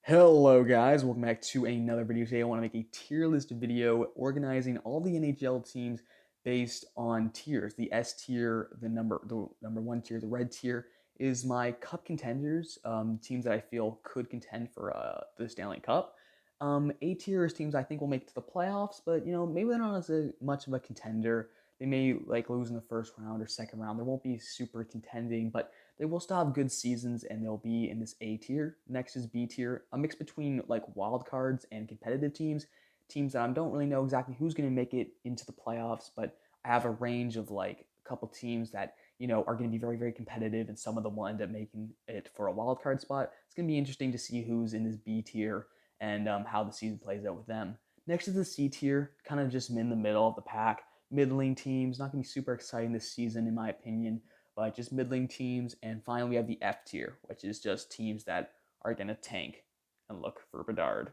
Hello guys, welcome back to another video. Today I want to make a tier list video organizing all the NHL teams based on tiers. The S tier, the number one tier, the red tier is my cup contenders, teams that I feel could contend for the Stanley Cup. A tier is teams I think will make it to the playoffs, but maybe they're not much of a contender. They may lose in the first round or second round. They won't be super contending, but they will still have good seasons and they'll be in this A tier. Next is B tier, a mix between wild cards and competitive teams that I don't really know exactly who's going to make it into the playoffs, but I have a range of a couple teams that are going to be very, very competitive, and some of them will end up making it for a wild card spot. It's going to be interesting to see who's in this B tier and how the season plays out with them. Next is the C tier, kind of just in the middle of the pack. Middling teams, not going to be super exciting this season in my opinion, but just middling teams. And finally, we have the F tier, which is just teams that are going to tank and look for Bedard.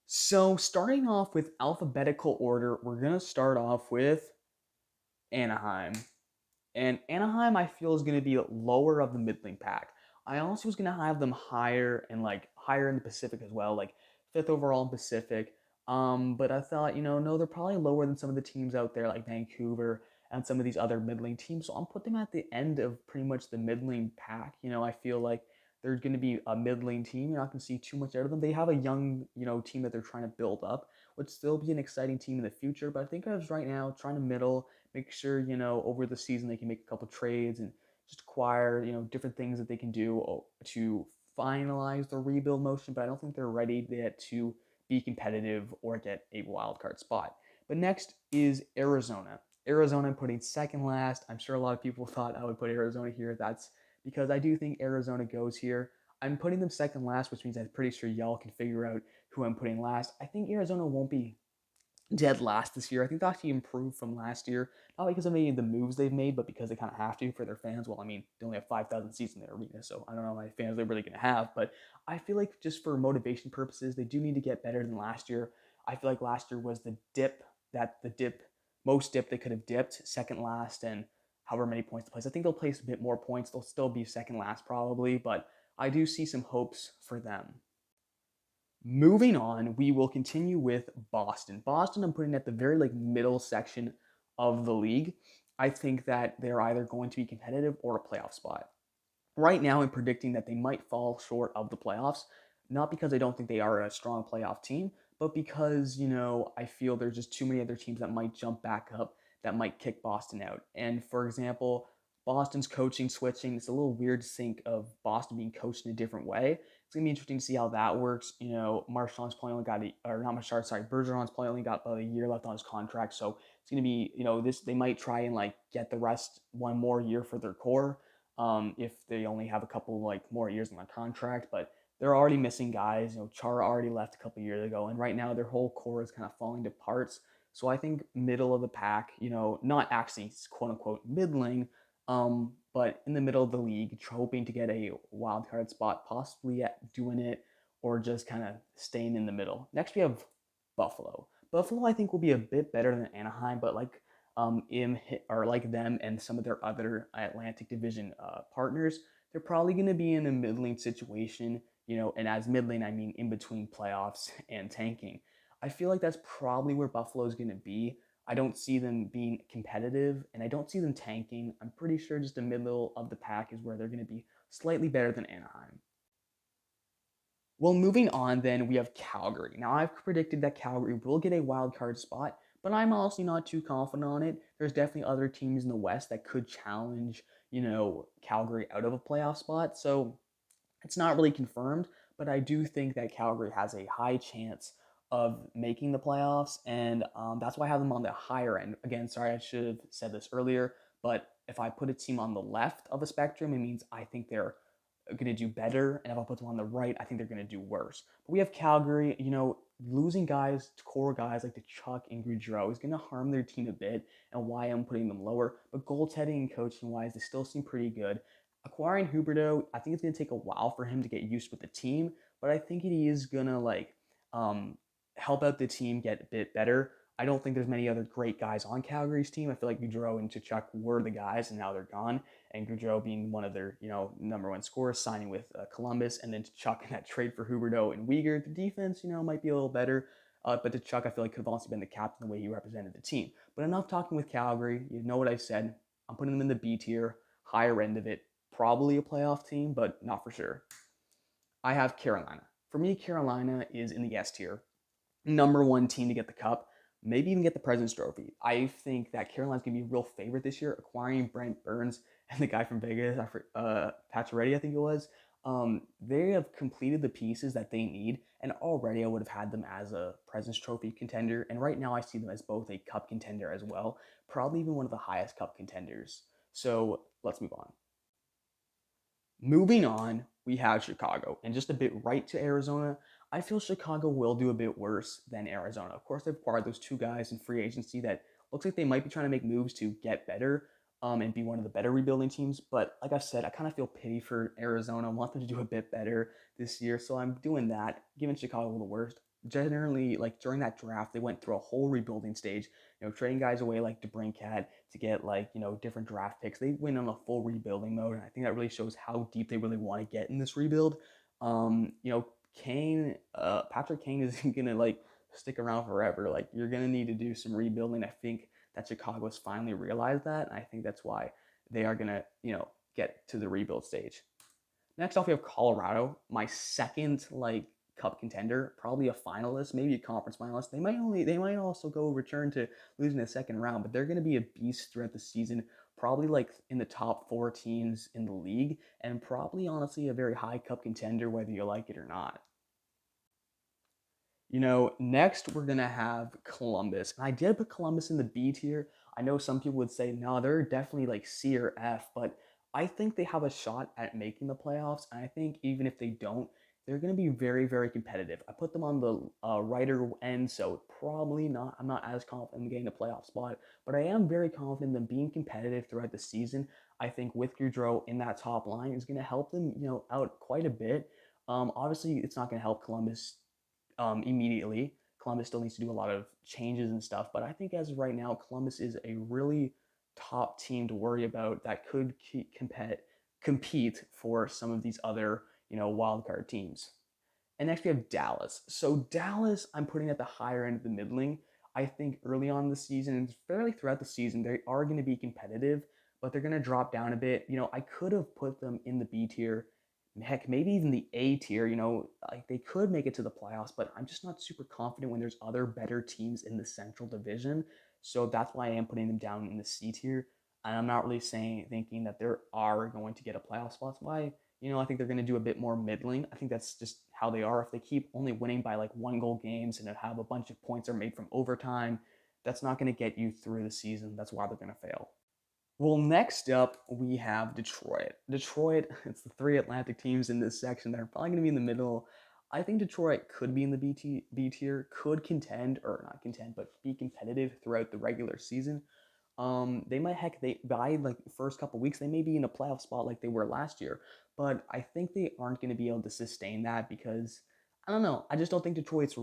So, starting off with alphabetical order, we're going to start off with Anaheim. And Anaheim, I feel, is going to be lower of the middling pack. I also was going to have them higher and higher in the Pacific as well, like fifth overall in Pacific. But I thought, no, they're probably lower than some of the teams out there like Vancouver and some of these other middling teams. So I'm putting them at the end of pretty much the middling pack. I feel like they're going to be a middling team. You're not going to see too much out of them. They have a young, team that they're trying to build up, would still be an exciting team in the future. But I think as right now, trying to middle, make sure, over the season they can make a couple trades and just acquire, different things that they can do to finalize the rebuild motion. But I don't think they're ready yet to be competitive or get a wild card spot. But next is Arizona. Arizona I'm putting second last. I'm sure a lot of people thought I would put Arizona here. That's because I do think Arizona goes here. I'm putting them second last, which means I'm pretty sure y'all can figure out who I'm putting last. I think Arizona won't be dead last this year. I think they actually improved from last year, not because of any of the moves they've made, but because they kind of have to for their fans. Well, I mean, they only have 5,000 seats in their arena, so I don't know how many fans they're really going to have, but I feel like just for motivation purposes, they do need to get better than last year. I feel like last year was most dip they could have dipped, second last, and however many points to place. I think they'll place a bit more points. They'll still be second last probably, but I do see some hopes for them. Moving on, we will continue with Boston. Boston, I'm putting at the very middle section of the league. I think that they're either going to be competitive or a playoff spot. Right now, I'm predicting that they might fall short of the playoffs, not because I don't think they are a strong playoff team, but because, I feel there's just too many other teams that might jump back up that might kick Boston out. And for example, Boston's coaching switching, it's a little weird to think of Boston being coached in a different way. It's gonna be interesting to see how that works. Marchand's probably only got or not Marchand, sorry, Bergeron's probably only got about a year left on his contract, so it's gonna be, this they might try and get the rest one more year for their core, if they only have a couple more years on their contract, but they're already missing guys. Chara already left a couple years ago, and right now their whole core is kind of falling to parts. So I think middle of the pack, not actually quote unquote middling, but in the middle of the league, hoping to get a wild card spot, possibly doing it or just kind of staying in the middle. Next, we have Buffalo. Buffalo, I think, will be a bit better than Anaheim, but like them and some of their other Atlantic Division partners, they're probably going to be in a middling situation. And as middling, I mean in between playoffs and tanking. I feel like that's probably where Buffalo is going to be. I don't see them being competitive, and I don't see them tanking. I'm pretty sure just the middle of the pack is where they're going to be slightly better than Anaheim. Well, moving on, then we have Calgary. Now, I've predicted that Calgary will get a wild card spot, but I'm honestly not too confident on it. There's definitely other teams in the West that could challenge, Calgary out of a playoff spot. So it's not really confirmed, but I do think that Calgary has a high chance of making the playoffs, and that's why I have them on the higher end. Again, sorry, I should have said this earlier, but if I put a team on the left of the spectrum, it means I think they're going to do better, and if I put them on the right, I think they're going to do worse. But we have Calgary, losing guys, core guys like the Chuck and Gaudreau is going to harm their team a bit, and why I'm putting them lower. But goaltending and coaching wise, they still seem pretty good. Acquiring Huberto, I think it's going to take a while for him to get used with the team, but I think he is going to um, help out the team get a bit better. I don't think there's many other great guys on Calgary's team. I feel like Gaudreau and Tkachuk were the guys, and now they're gone. and Gaudreau being one of their number one scorers, signing with Columbus, and then Chuck in that trade for Huberdeau and Weegar. The defense might be a little better, but Chuck I feel like could have also been the captain the way he represented the team. But enough talking with Calgary. You know what I said. I'm putting them in the B tier, higher end of it. Probably a playoff team, but not for sure. I have Carolina. For me, Carolina is in the S tier. Number one team to get the cup, maybe even get the President's Trophy. I think that Carolina's going to be a real favorite this year, acquiring Brent Burns and the guy from Vegas, Pacioretty, I think it was. They have completed the pieces that they need, and already I would have had them as a President's Trophy contender. And right now I see them as both a cup contender as well, probably even one of the highest cup contenders. So let's move on. Moving on, we have Chicago, and just a bit right to Arizona. I feel Chicago will do a bit worse than Arizona. Of course, they've acquired those two guys in free agency that looks like they might be trying to make moves to get better and be one of the better rebuilding teams. But like I said, I kind of feel pity for Arizona. I want them to do a bit better this year, so I'm doing that, giving Chicago the worst. Generally, like during that draft, they went through a whole rebuilding stage, trading guys away like DeBrincat to get different draft picks. They went on a full rebuilding mode, and I think that really shows how deep they really want to get in this rebuild. Patrick Kane isn't gonna stick around forever. Like you're gonna need to do some rebuilding. I think that Chicago has finally realized that, and I think that's why they are gonna get to the rebuild stage. Next off, we have Colorado, my second cup contender, probably a finalist, maybe a conference finalist. They might also go return to losing the second round, but they're going to be a beast throughout the season. Probably in the top 4 teams in the league, and probably honestly a very high cup contender, whether you like it or not. Next we're gonna have Columbus, and I did put Columbus in the B tier. I know some people would say no, they're definitely C or F, but I think they have a shot at making the playoffs, and I think even if they don't, they're going to be very, very competitive. I put them on the righter end, so probably not. I'm not as confident in getting a playoff spot, but I am very confident in them being competitive throughout the season. I think with Gaudreau in that top line is going to help them, out quite a bit. Obviously, it's not going to help Columbus immediately. Columbus still needs to do a lot of changes and stuff, but I think as of right now, Columbus is a really top team to worry about that could compete for some of these other wild card teams. And next we have Dallas. So Dallas, I'm putting at the higher end of the middling. I think early on in the season and fairly throughout the season, they are going to be competitive, but they're going to drop down a bit. I could have put them in the B tier, heck, maybe even the A tier. They could make it to the playoffs, but I'm just not super confident when there's other better teams in the Central Division. So that's why I am putting them down in the C tier. And I'm not really thinking that they are going to get a playoff spot. That's why I think they're going to do a bit more middling. I think that's just how they are. If they keep only winning by 1-goal games and have a bunch of points are made from overtime, that's not going to get you through the season. That's why they're going to fail. Well, next up, we have Detroit. Detroit, it's the 3 Atlantic teams in this section. They're probably going to be in the middle. I think Detroit could be in the B tier, could contend, or not contend, but be competitive throughout the regular season. They might by the first couple weeks, they may be in a playoff spot like they were last year, but I think they aren't going to be able to sustain that because I don't know. I just don't think Detroit's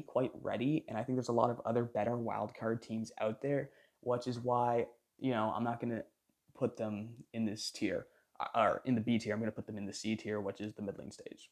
quite ready, and I think there's a lot of other better wild card teams out there, which is why I'm not going to put them in this tier or in the B tier. I'm going to put them in the C tier, which is the middling stage.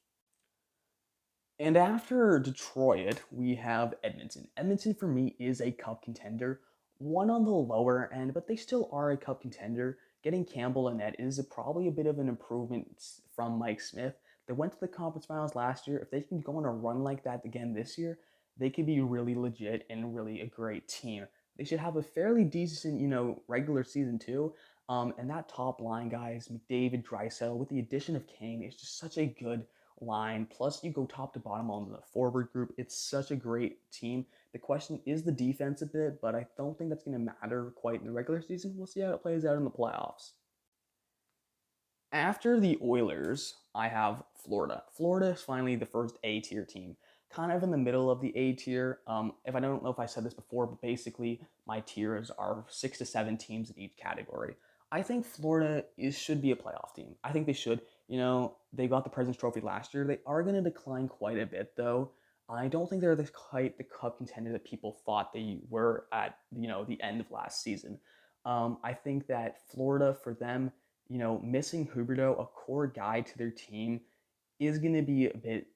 And after Detroit, we have Edmonton. Edmonton, for me, is a cup contender. One on the lower end, but they still are a cup contender. Getting Campbell and net is probably a bit of an improvement from Mike Smith. They went to the conference finals last year. If they can go on a run like that again this year, they could be really legit and really a great team. They should have a fairly decent, regular season too. And that top line, guys, McDavid, Draisaitl, with the addition of Kane, is just such a good line. Plus, you go top to bottom on the forward group. It's such a great team. The question is the defense a bit, but I don't think that's going to matter quite in the regular season. We'll see how it plays out in the playoffs. After the Oilers, I have Florida. Florida is finally the first A tier team, kind of in the middle of the A tier. If I don't know if I said this before, but basically my tiers are 6 to 7 teams in each category. I think Florida should be a playoff team. I think they should. They got the President's Trophy last year. They are going to decline quite a bit, though. I don't think they're quite the cup contender that people thought they were at, the end of last season. I think that Florida, for them, missing Huberdeau, a core guy to their team, is going to be a bit,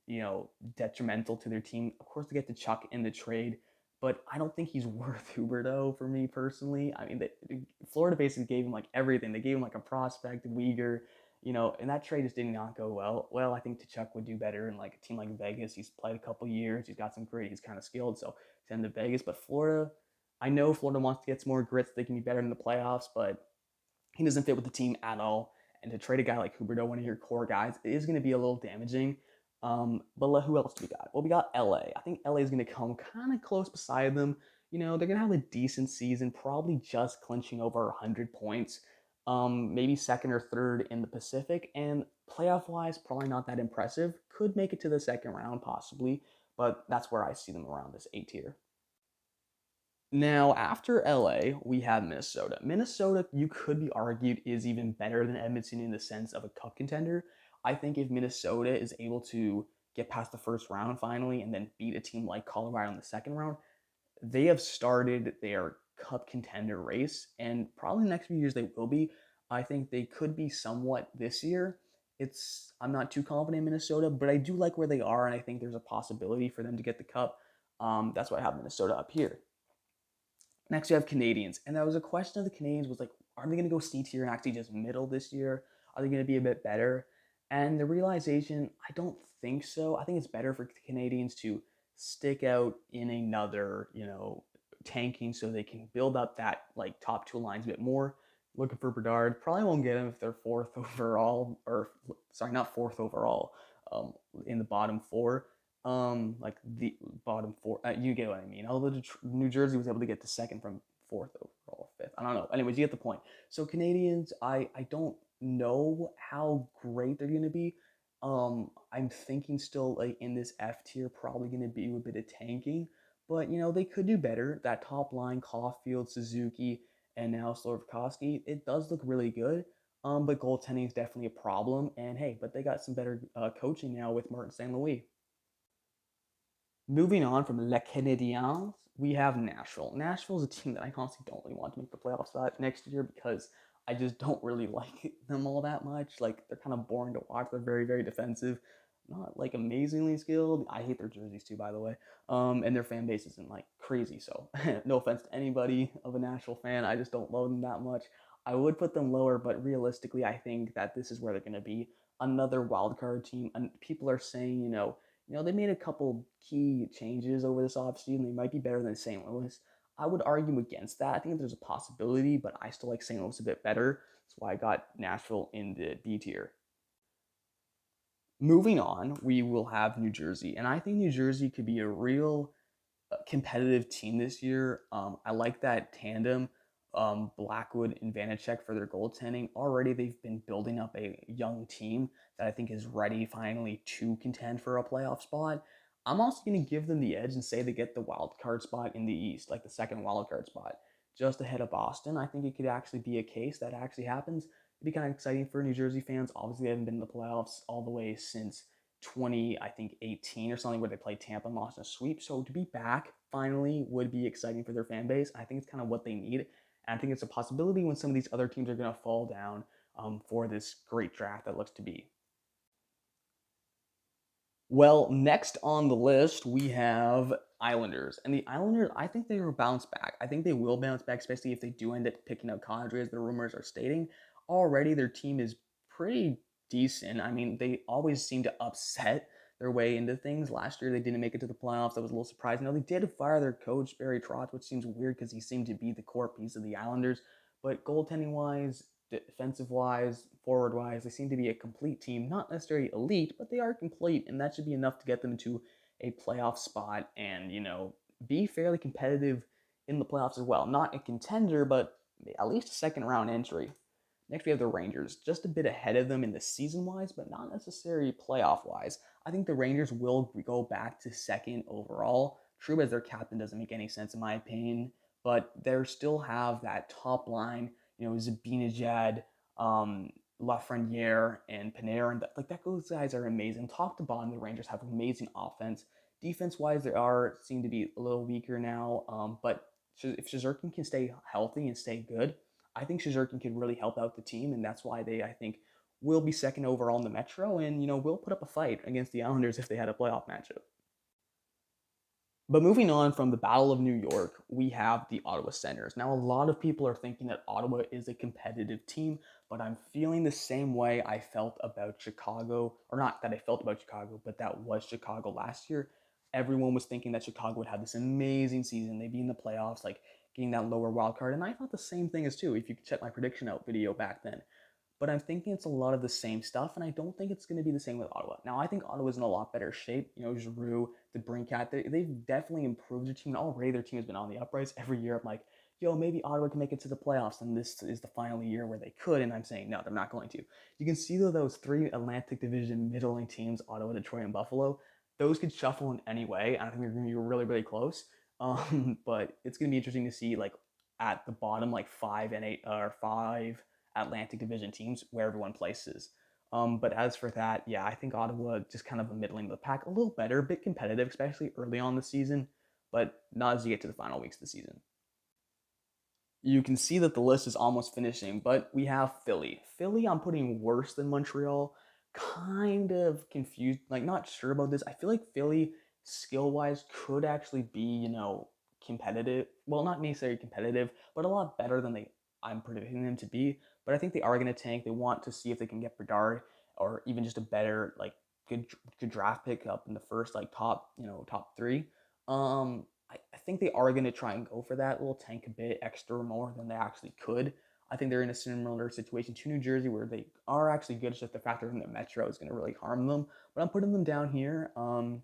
detrimental to their team. Of course, they get to Chuck in the trade, but I don't think he's worth Huberdeau for me personally. I mean, Florida basically gave him like everything. They gave him like a prospect, Uyghur, and that trade just did not go well. Well, I think Chuck would do better in like a team like Vegas. He's played a couple years. He's got some grit. He's kind of skilled. So send to Vegas. But Florida, I know Florida wants to get some more grits. They can be better in the playoffs, but he doesn't fit with the team at all. And to trade a guy like Huberdeau, one of your core guys, it is going to be a little damaging. But who else do we got? Well, we got LA. I think LA is going to come kind of close beside them. They're going to have a decent season, probably just clinching over 100 points. Maybe second or third in the Pacific. And playoff wise, probably not that impressive. Could make it to the second round, possibly. But that's where I see them around this A tier. Now, after LA, we have Minnesota. Minnesota, you could be argued, is even better than Edmonton in the sense of a cup contender. I think if Minnesota is able to get past the first round finally and then beat a team like Colorado in the second round, they have started their cup contender race, and probably the next few years they will be. I think they could be somewhat this year. I'm not too confident in Minnesota, but I do like where they are, and I think there's a possibility for them to get the cup. That's why I have Minnesota up here. Next, you have Canadians, and that was a question of the Canadians was like, are they going to go C tier and actually just middle this year? Are they going to be a bit better? And the realization, I don't think so. I think it's better for the Canadians to stick out in another, tanking so they can build up that like top two lines a bit more. Looking for Bedard, probably won't get him if they're fourth overall, or sorry, not fourth overall, in the bottom four like the bottom four. You get what I mean. Although New Jersey was able to get to second from fourth overall, fifth. I don't know. Anyways, you get the point. So Canadians, I don't know how great they're gonna be. I'm thinking still like in this F tier, probably gonna be a bit of tanking, but they could do better. That top line, Caulfield, Suzuki, and now Slavkovsky, it does look really good. But goaltending is definitely a problem. And hey, but they got some better coaching now with Martin St. Louis. Moving on from Le Canadiens, we have Nashville. Nashville is a team that I honestly don't really want to make the playoffs next year because I just don't really like them all that much. Like, they're kind of boring to watch. They're very, very defensive. Not like amazingly skilled. I hate their jerseys too, by the way. And their fan base isn't like crazy. So, no offense to anybody of a Nashville fan. I just don't love them that much. I would put them lower, but realistically, I think that this is where they're going to be. Another wild card team. And people are saying, they made a couple key changes over this offseason. They might be better than St. Louis. I would argue against that. I think there's a possibility, but I still like St. Louis a bit better. That's why I got Nashville in the B tier. Moving on, we will have New Jersey. And I think New Jersey could be a real competitive team this year. I like that tandem, Blackwood and Vanacek for their goaltending. Already, they've been building up a young team that I think is ready finally to contend for a playoff spot. I'm also going to give them the edge and say they get the wild card spot in the East, like the second wild card spot, just ahead of Boston. I think it could actually be a case that actually happens. It'd be kind of exciting for New Jersey fans. Obviously, they haven't been in the playoffs all the way since 20, I think 18 or something, where they played Tampa and lost in a sweep. So to be back finally would be exciting for their fan base. I think it's kind of what they need. And I think it's a possibility when some of these other teams are going to fall down for this great draft that looks to be. Well, next on the list, we have Islanders. And the Islanders, I think they will bounce back. I think they will bounce back, especially if they do end up picking up Kadri, as the rumors are stating. Already, their team is pretty decent. I mean, they always seem to upset their way into things. Last year, they didn't make it to the playoffs. That was a little surprising. Now, they did fire their coach, Barry Trotz, which seems weird because he seemed to be the core piece of the Islanders. But goaltending-wise, defensive wise, forward wise, they seem to be a complete team. Not necessarily elite, but they are complete, and that should be enough to get them into a playoff spot and, be fairly competitive in the playoffs as well. Not a contender, but at least a second round entry. Next, we have the Rangers, just a bit ahead of them in the season wise, but not necessarily playoff wise. I think the Rangers will go back to second overall. True, as their captain doesn't make any sense in my opinion, but they still have that top line, Zabinajad, Lafreniere, and Panarin. And those guys are amazing. Top to bottom, the Rangers have amazing offense. Defense-wise, seem to be a little weaker now. But if Shesterkin can stay healthy and stay good, I think Shesterkin could really help out the team, and that's why I think, will be second overall in the Metro, and will put up a fight against the Islanders if they had a playoff matchup. But moving on from the Battle of New York, we have the Ottawa Senators. Now, a lot of people are thinking that Ottawa is a competitive team, but I'm feeling the same way I felt about Chicago, or not that I felt about Chicago, but that was Chicago last year. Everyone was thinking that Chicago would have this amazing season. They'd be in the playoffs, like getting that lower wild card. And I thought the same thing as too, if you could check my prediction out video back then. But I'm thinking it's a lot of the same stuff, and I don't think it's going to be the same with Ottawa. Now, I think Ottawa's in a lot better shape. Giroux, the Brinkat, they've definitely improved their team. And already their team has been on the uprise every year. I'm like, maybe Ottawa can make it to the playoffs, and this is the final year where they could. And I'm saying, no, they're not going to. You can see, though, those three Atlantic Division middling teams, Ottawa, Detroit, and Buffalo, those could shuffle in any way. I think they're going to be really, really close. But it's going to be interesting to see, like, at the bottom, like 5 and 8 or 5 Atlantic Division teams where everyone places. But as for that, yeah, I think Ottawa just kind of a middling of the pack, a little better, a bit competitive, especially early on the season, but not as you get to the final weeks of the season. You can see that the list is almost finishing, but we have Philly. Philly, I'm putting worse than Montreal. Kind of confused, like not sure about this. I feel like Philly, skill wise, could actually be, competitive. Well, not necessarily competitive, but a lot better than I'm predicting them to be. But I think they are going to tank. They want to see if they can get Bedard or even just a better, like, good draft pick up in the first, like, top three. I think they are going to try and go for that. Little tank a bit extra more than they actually could. I think they're in a similar situation to New Jersey where they are actually good. It's just the factor in the Metro is going to really harm them. But I'm putting them down here.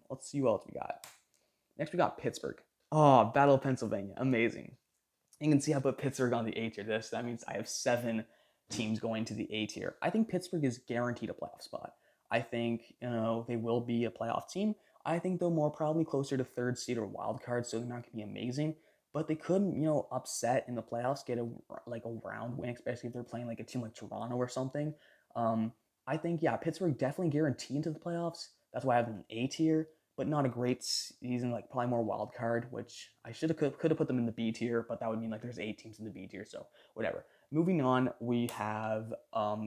Let's see what else we got. Next, we got Pittsburgh. Oh, Battle of Pennsylvania. Amazing. You can see I put Pittsburgh on the A tier. That means I have 7 teams going to the A tier. I think Pittsburgh is guaranteed a playoff spot. I think they will be a playoff team. I think they're more probably closer to 3rd seed or wild card, so they're not going to be amazing. But they could, upset in the playoffs, get a round win, especially if they're playing like a team like Toronto or something. I think, yeah, Pittsburgh definitely guaranteed into the playoffs. That's why I have them in A tier, but not a great season, like probably more wild card, which I could have put them in the B tier, but that would mean like there's 8 teams in the B tier, so whatever. Moving on, we have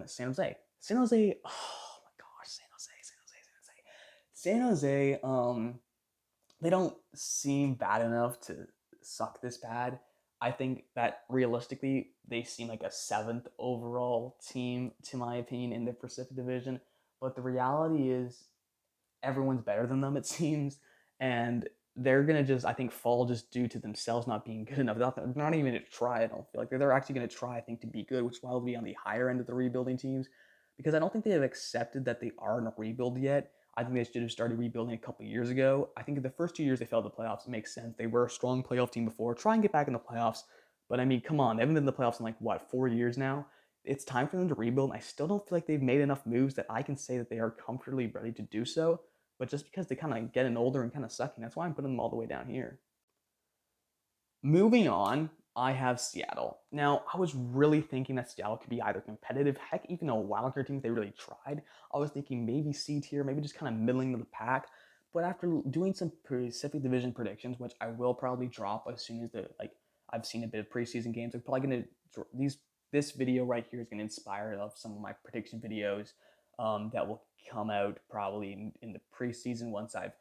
San Jose. San Jose, oh my gosh, San Jose. They don't seem bad enough to suck this bad. I think that realistically, they seem like a 7th overall team, to my opinion, in the Pacific Division. But the reality is, everyone's better than them, it seems, and they're gonna just, I think, fall just due to themselves not being good enough. They're not even gonna try. I don't feel like they're actually gonna try, I think, to be good, which is why they'll be on the higher end of the rebuilding teams, because I don't think they have accepted that they are in a rebuild yet. I think they should have started rebuilding a couple years ago. I think in the first 2 years they failed the playoffs. It makes sense. They were a strong playoff team before. Try and get back in the playoffs. But I mean, come on, they haven't been in the playoffs in 4 years now. It's time for them to rebuild. And I still don't feel like they've made enough moves that I can say that they are comfortably ready to do so. But just because they kind of getting older and kind of sucking, that's why I'm putting them all the way down here. Moving on, I have Seattle. Now, I was really thinking that Seattle could be either competitive, heck, even a wildcard team if they really tried. I was thinking maybe C tier, maybe just kind of middling of the pack. But after doing some Pacific Division predictions, which I will probably drop as soon as I've seen a bit of preseason games, I'm probably gonna this video right here is gonna inspire of some of my prediction videos that will come out probably in the preseason once I've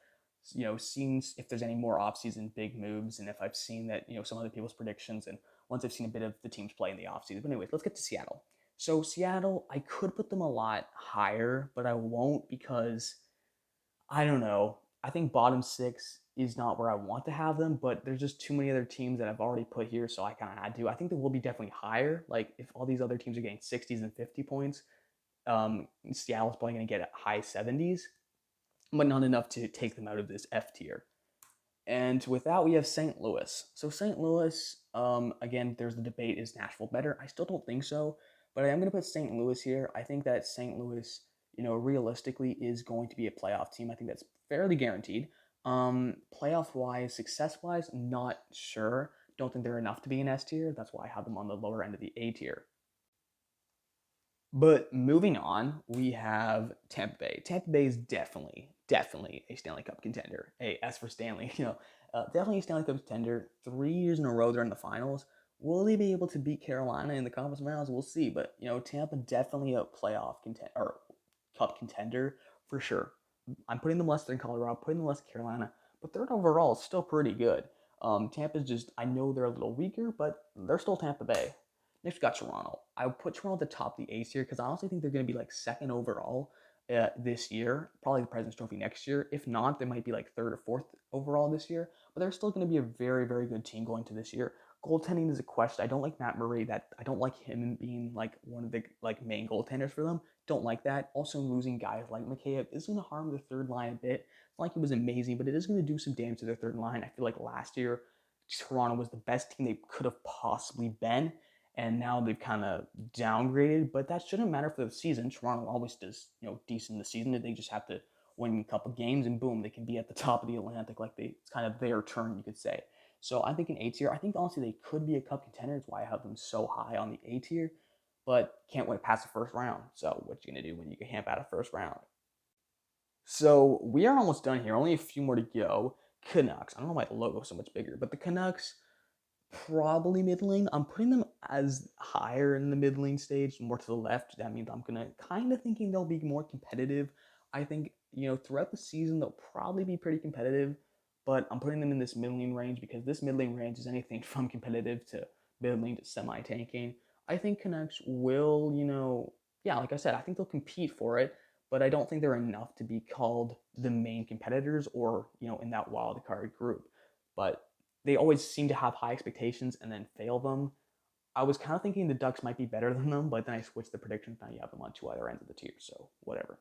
seen if there's any more offseason big moves, and if I've seen that some other people's predictions, and once I've seen a bit of the teams play in the offseason. But anyways, let's get to Seattle. So Seattle, I could put them a lot higher, but I won't because I don't know. I think bottom 6 is not where I want to have them, but there's just too many other teams that I've already put here, so I kind of had to. I think they will be definitely higher. Like if all these other teams are getting 60s and 50 points, Seattle's probably going to get high 70s, but not enough to take them out of this F tier. And with that, we have St. Louis. So St. Louis, again, there's the debate, is Nashville better? I still don't think so, but I am going to put St. Louis here. I think that St. Louis, realistically is going to be a playoff team. I think that's fairly guaranteed. Playoff-wise, success-wise, not sure. Don't think they're enough to be an S tier. That's why I have them on the lower end of the A tier. But moving on, we have Tampa Bay. Tampa Bay is definitely a Stanley Cup contender. Hey, as for Stanley, definitely a Stanley Cup contender. 3 years in a row they're in the finals, Will they be able to beat Carolina in the conference finals? We'll see. But Tampa definitely a playoff contender or cup contender for sure. I'm putting them less than Colorado, putting them less than Carolina, but third overall is still pretty good. Tampa's just, I know they're a little weaker, but they're still Tampa Bay. Next, we got Toronto. I would put Toronto at the top of the A's here because I honestly think they're going to be like second overall this year, probably the President's Trophy next year. If not, they might be like third or fourth overall this year, but they're still going to be a very, very good team going to this year. Goaltending is a question. I don't like Matt Murray. I don't like him being like one of the like main goaltenders for them. Don't like that. Also, losing guys like McKayev is going to harm the third line a bit. It's not like he was amazing, but it is going to do some damage to their third line. I feel like last year, Toronto was the best team they could have possibly been, and now they've kind of downgraded. But that shouldn't matter for the season. Toronto always does, decent in the season. They just have to win a couple games, and boom, they can be at the top of the Atlantic. It's kind of their turn, you could say. So I'm thinking A tier. I think honestly they could be a cup contender. That's why I have them so high on the A tier, but can't win past the first round. So what you gonna do when you camp out of first round? So we are almost done here. Only a few more to go. Canucks. I don't know why the logo is so much bigger, but the Canucks probably middling. I'm putting them as higher in the middling stage, more to the left. That means I'm gonna kind of thinking they'll be more competitive. I think throughout the season they'll probably be pretty competitive, but I'm putting them in this middling range because this middling range is anything from competitive to middling to semi-tanking. I think Canucks will, yeah, like I said, I think they'll compete for it, but I don't think they're enough to be called the main competitors or in that wild card group. But they always seem to have high expectations and then fail them. I was kind of thinking the Ducks might be better than them, but then I switched the predictions. Now you have them on two other ends of the tier, so whatever.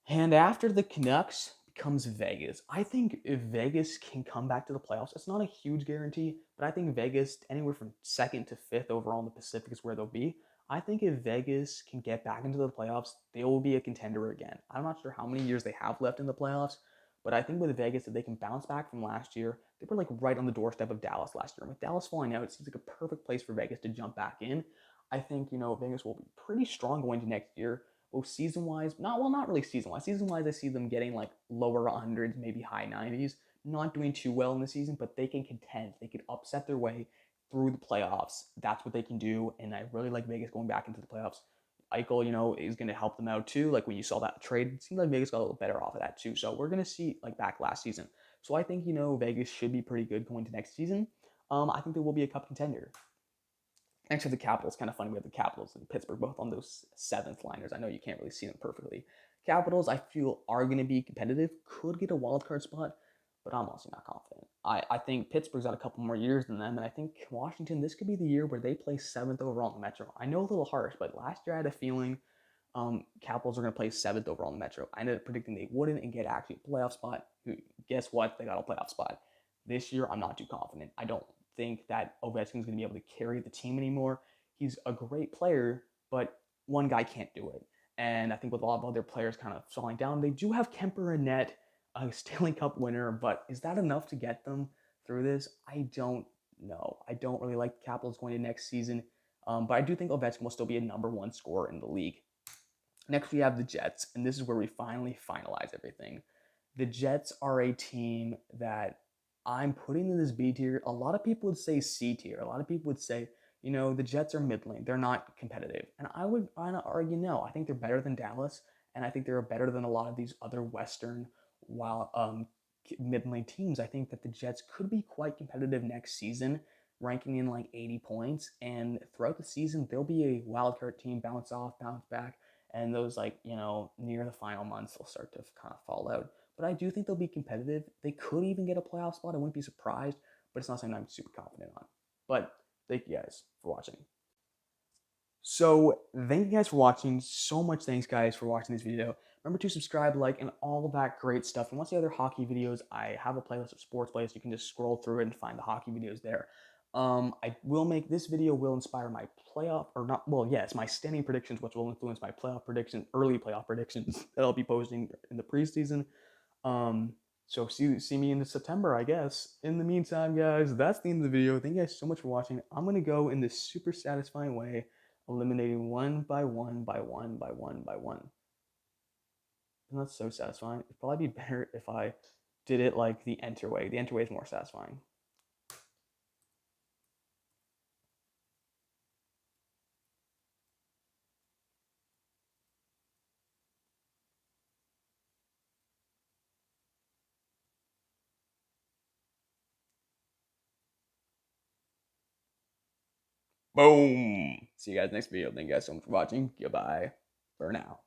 And after the Canucks comes Vegas. I think if Vegas can come back to the playoffs, it's not a huge guarantee, but I think Vegas, anywhere from second to fifth overall in the Pacific is where they'll be. I think if Vegas can get back into the playoffs, they will be a contender again. I'm not sure how many years they have left in the playoffs, but I think with Vegas, if they can bounce back from last year, they were like right on the doorstep of Dallas last year. And with Dallas falling out, it seems like a perfect place for Vegas to jump back in. I think, Vegas will be pretty strong going to next year. Well, season wise, not really season wise. Season wise, I see them getting like lower hundreds, maybe high 90s. Not doing too well in the season, but they can contend. They can upset their way through the playoffs. That's what they can do, and I really like Vegas going back into the playoffs. Eichel, is going to help them out too. Like when you saw that trade, it seemed like Vegas got a little better off of that too. So we're going to see like back last season. So I think Vegas should be pretty good going to next season. I think they will be a cup contender. Next to the Capitals, kind of funny. We have the Capitals and Pittsburgh both on those seventh liners. I know you can't really see them perfectly. Capitals, I feel, are going to be competitive. Could get a wild card spot, but I'm also not confident. I think Pittsburgh's got a couple more years than them, and I think Washington, this could be the year where they play seventh overall in the Metro. I know a little harsh, but last year I had a feeling Capitals are going to play seventh overall in the Metro. I ended up predicting they wouldn't and get actually a playoff spot. Guess what? They got a playoff spot. This year, I'm not too confident. I don't think that Ovechkin's going to be able to carry the team anymore. He's a great player, but one guy can't do it. And I think with a lot of other players kind of falling down, they do have Kemper and Net, a Stanley Cup winner, but is that enough to get them through this? I don't know. I don't really like the Capitals going to next season, but I do think Ovechkin will still be a number one scorer in the league. Next, we have the Jets, and this is where we finally finalize everything. The Jets are a team that I'm putting in this B tier. A lot of people would say C tier. A lot of people would say, the Jets are middling. They're not competitive. And I would argue no. I think they're better than Dallas, and I think they're better than a lot of these other Western middling teams. I think that the Jets could be quite competitive next season, ranking in like 80 points. And throughout the season, they'll be a wild card team, bounce off, bounce back. And those near the final months, they'll start to kind of fall out. But I do think they'll be competitive. They could even get a playoff spot. I wouldn't be surprised, but it's not something I'm super confident on. But thank you guys for watching. So thank you guys for watching. So much thanks, guys, for watching this video. Remember to subscribe, like, and all of that great stuff. And once the other hockey videos, I have a playlist of sports playlists. You can just scroll through it and find the hockey videos there. I will make this video will inspire my playoff or not. Well, yes, my standing predictions, which will influence my playoff predictions, early playoff predictions that I'll be posting in the preseason. So see me in September, I guess. In the meantime, guys, that's the end of the video. Thank you guys so much for watching. I'm gonna go in this super satisfying way, eliminating one by one by one by one by one. And that's so satisfying. It'd probably be better if I did it like the enter way. The enter way is more satisfying. Boom. See you guys next video. Thank you guys so much for watching. Goodbye for now.